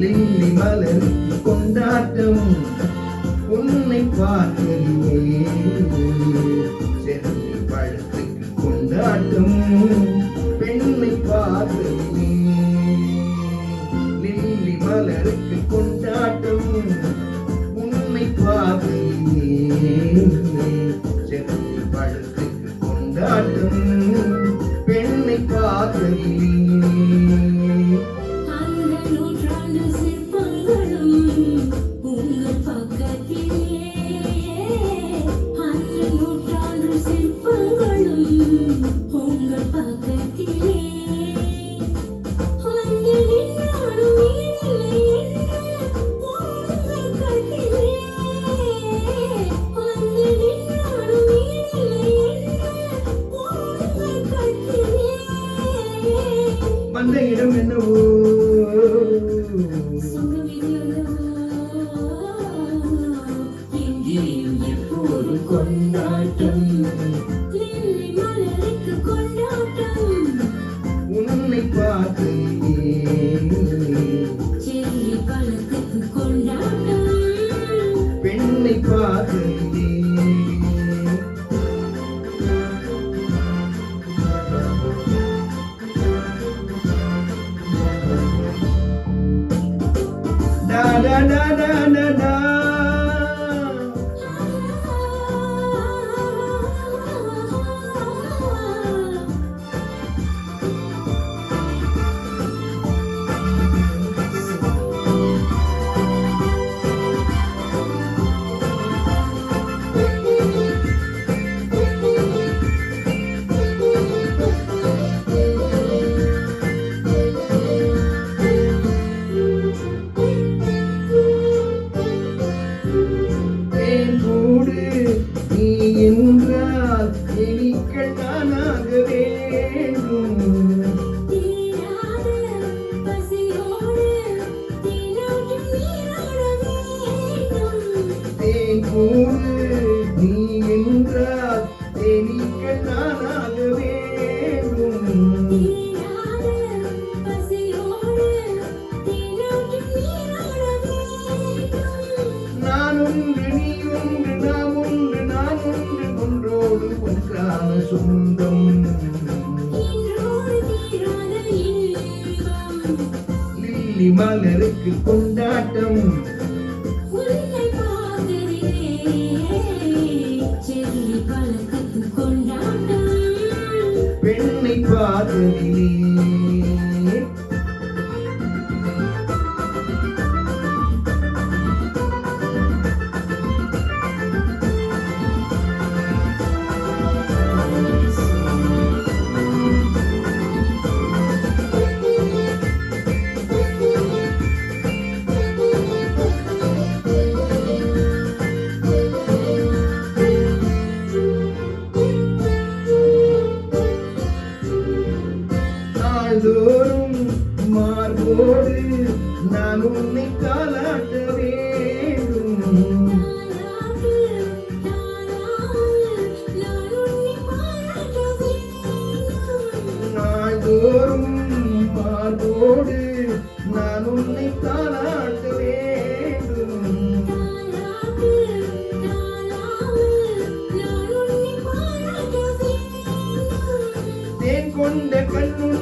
lily மலர் கொண்டாட்டம் உன்னை பார்க்கலிலே செல்லி பழத்துக்கு கொண்டாட்டம் பெண்ணை பார்க்கலிலே லில்லி மலருக்கு கொண்டாட்டம் உன்னை பார்க்கலிலே செல்லி பழத்துக்கு கொண்டாட்டம் பெண்ணை பார்க்கலிலே வந்த இடம் என்னவோ எப்போது கொண்டாட்டம் உன்னை பார்த்து பெண்ணை பார்த்து da da da da da da என்றால் எலிக்கள் நானாக வேண்டும் தேன் கூடு நீ என்றால் எலிக்கள் நானாக வேண்டும் நான் ஒன்று நீ ஒன்று நாம் ஒன்று நான் ஒன்று ஒன்றோடு ஒன்றான சொந்தம் லில்லி மலருக்கு கொண்டாட்டம் பெண்ணை பார்த்ததிலே நாள்தோறும் மார்போடு நான் உன்னை தாலாட்ட வேண்டும் நாள்தோறும் மார்போடு நான் உன்னை தாலாட்ட வேண்டும் தேன் கொண்ட கண்ணு